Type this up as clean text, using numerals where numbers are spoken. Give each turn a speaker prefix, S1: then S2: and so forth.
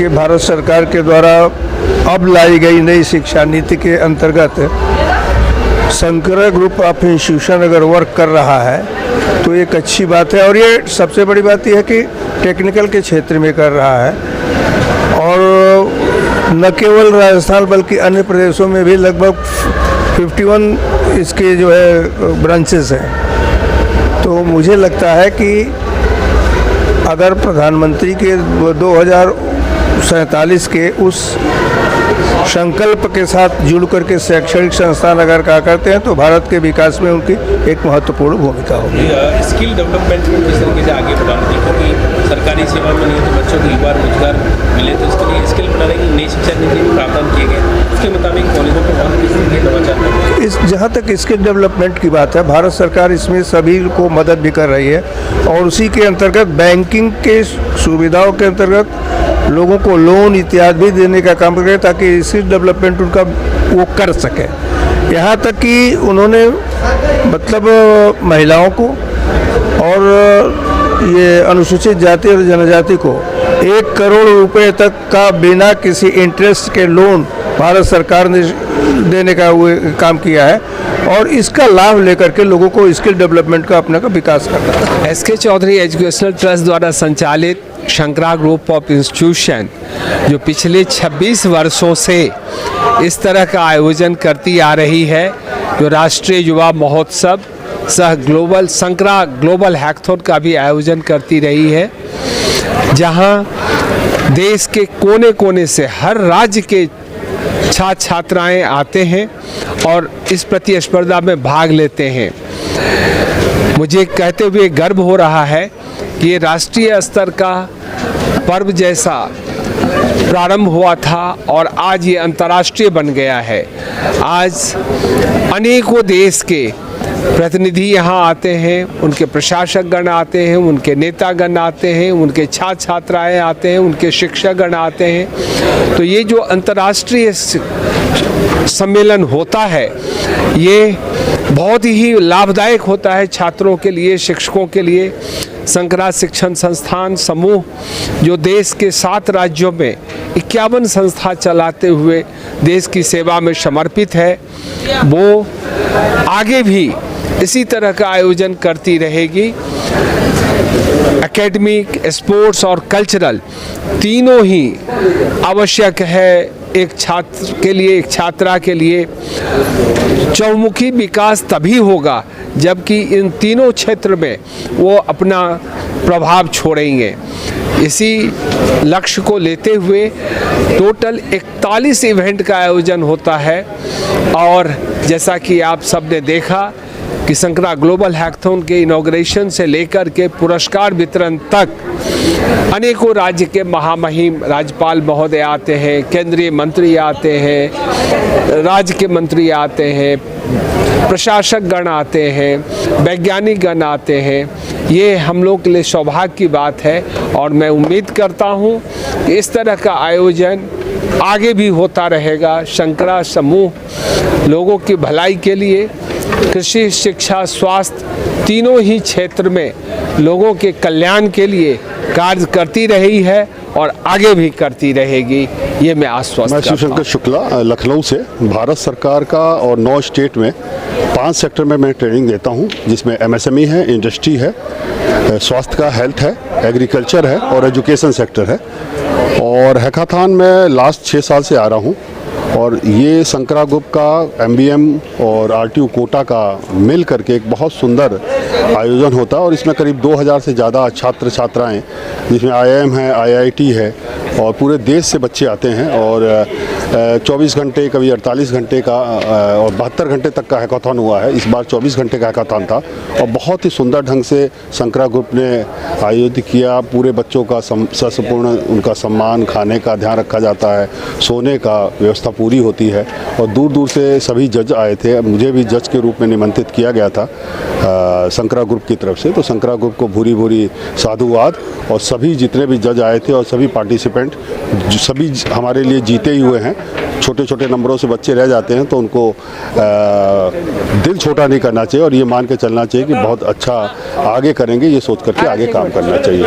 S1: देखिए, भारत सरकार के द्वारा अब लाई गई नई शिक्षा नीति के अंतर्गत शंकरा ग्रुप ऑफ इंस्टीट्यूशन अगर वर्क कर रहा है तो एक अच्छी बात है। और ये सबसे बड़ी बात यह है कि टेक्निकल के क्षेत्र में कर रहा है और न केवल राजस्थान बल्कि अन्य प्रदेशों में भी लगभग 51 इसके जो है ब्रांचेस हैं। तो मुझे लगता है कि अगर प्रधानमंत्री के 2047 के उस संकल्प के साथ जुड़ करके शैक्षणिक संस्थान अगर क्या करते हैं तो भारत के विकास में उनकी एक महत्वपूर्ण भूमिका होगी।
S2: स्किल डेवलपमेंट में किस तरीके से आगे बढ़ाना चाहिए, क्योंकि सरकारी सेवा में नहीं तो बच्चों को एक बार रोजगार मिले, तो इसके लिए स्किल बनाने की नई शिक्षा नीति में प्रावधान किए गए। उसके मुताबिक कॉलेजों में किस तरीके नवाचार
S1: इस जहाँ तक स्किल डेवलपमेंट की बात है, भारत सरकार इसमें सभी को मदद भी कर रही है और उसी के अंतर्गत बैंकिंग के सुविधाओं के अंतर्गत लोगों को लोन इत्यादि भी देने का काम करें ताकि स्किल डेवलपमेंट उनका वो कर सके। यहाँ तक कि उन्होंने मतलब महिलाओं को और ये अनुसूचित जाति और जनजाति को 1 करोड़ रुपए तक का बिना किसी इंटरेस्ट के लोन भारत सरकार ने देने का वो काम किया है और इसका लाभ लेकर के लोगों को स्किल डेवलपमेंट का अपने का विकास करना है।
S3: एसके चौधरी एजुकेशनल ट्रस्ट द्वारा संचालित शंकरा ग्रुप ऑफ इंस्टीट्यूशन जो पिछले 26 वर्षों से इस तरह का आयोजन करती आ रही है, जो राष्ट्रीय युवा महोत्सव सह ग्लोबल शंकरा ग्लोबल हैकाथॉन का भी आयोजन करती रही है, जहां देश के कोने कोने से हर राज्य के छात्र छात्राएं आते हैं और इस प्रतिस्पर्धा में भाग लेते हैं। मुझे कहते हुए गर्व हो रहा है कि ये राष्ट्रीय स्तर का पर्व जैसा प्रारंभ हुआ था और आज ये अंतर्राष्ट्रीय बन गया है। आज अनेकों देश के प्रतिनिधि यहाँ आते हैं, उनके प्रशासकगण आते हैं, उनके नेतागण आते हैं, उनके छात्र छात्राएँ आते हैं, उनके शिक्षकगण आते हैं। तो ये जो अंतर्राष्ट्रीय सम्मेलन होता है ये बहुत ही लाभदायक होता है छात्रों के लिए, शिक्षकों के लिए। शंकरा शिक्षण संस्थान समूह जो देश के 7 राज्यों में 51 संस्था चलाते हुए देश की सेवा में समर्पित है, वो आगे भी इसी तरह का आयोजन करती रहेगी। एकेडमिक, स्पोर्ट्स और कल्चरल तीनों ही आवश्यक है एक छात्र के लिए, एक छात्रा के लिए। चौमुखी विकास तभी होगा जबकि इन तीनों क्षेत्र में वो अपना प्रभाव छोड़ेंगे। इसी लक्ष्य को लेते हुए टोटल 41 इवेंट का आयोजन होता है और जैसा कि आप सब ने देखा कि शंकरा ग्लोबल हैकाथॉन के इनॉग्रेशन से लेकर के पुरस्कार वितरण तक अनेकों राज्य के महामहिम राज्यपाल महोदय आते हैं, केंद्रीय मंत्री आते हैं, राज्य के मंत्री आते हैं, प्रशासक गण आते हैं, वैज्ञानिक गण आते हैं। ये हम लोग के लिए सौभाग्य की बात है और मैं उम्मीद करता हूँ कि इस तरह का आयोजन आगे भी होता रहेगा। शंकरा समूह लोगों की भलाई के लिए कृषि, शिक्षा, स्वास्थ्य तीनों ही क्षेत्र में लोगों के कल्याण के लिए कार्य करती रही है और आगे भी करती रहेगी, ये मैं आश्वस्त करता हूं।
S4: मैं शिवशंकर शुक्ला लखनऊ से। भारत सरकार का और 9 स्टेट में 5 सेक्टर में मैं ट्रेनिंग देता हूं, जिसमें MSME है, इंडस्ट्री है, स्वास्थ्य का हेल्थ है, एग्रीकल्चर है और एजुकेशन सेक्टर है। और हैकाथॉन में लास्ट 6 साल से आ रहा हूं और ये शंकरा ग्रुप का MBM और RTU कोटा का मिल करके एक बहुत सुंदर आयोजन होता है और इसमें करीब 2000 से ज़्यादा छात्र छात्राएं, जिसमें IIM है, IIT है और पूरे देश से बच्चे आते हैं और 24 घंटे, कभी 48 घंटे का और 72 घंटे तक का हैकाथॉन हुआ है। इस बार 24 घंटे का हैकाथॉन था और बहुत ही सुंदर ढंग से शंकरा ग्रुप ने आयोजित किया। पूरे बच्चों का सपूर्ण उनका सम्मान, खाने का ध्यान रखा जाता है, सोने का व्यवस्था पूरी होती है और दूर दूर से सभी जज आए थे। मुझे भी जज के रूप में निमंत्रित किया गया था शंकरा ग्रुप की तरफ से। तो शंकरा ग्रुप को भूरी भूरी साधुवाद और सभी जितने भी जज आए थे और सभी पार्टिसिपेंट सभी हमारे लिए जीते ही हुए हैं। छोटे छोटे नंबरों से बच्चे रह जाते हैं तो उनको दिल छोटा नहीं करना चाहिए और ये मान के चलना चाहिए कि बहुत अच्छा आगे करेंगे, ये सोच करके आगे काम करना चाहिए।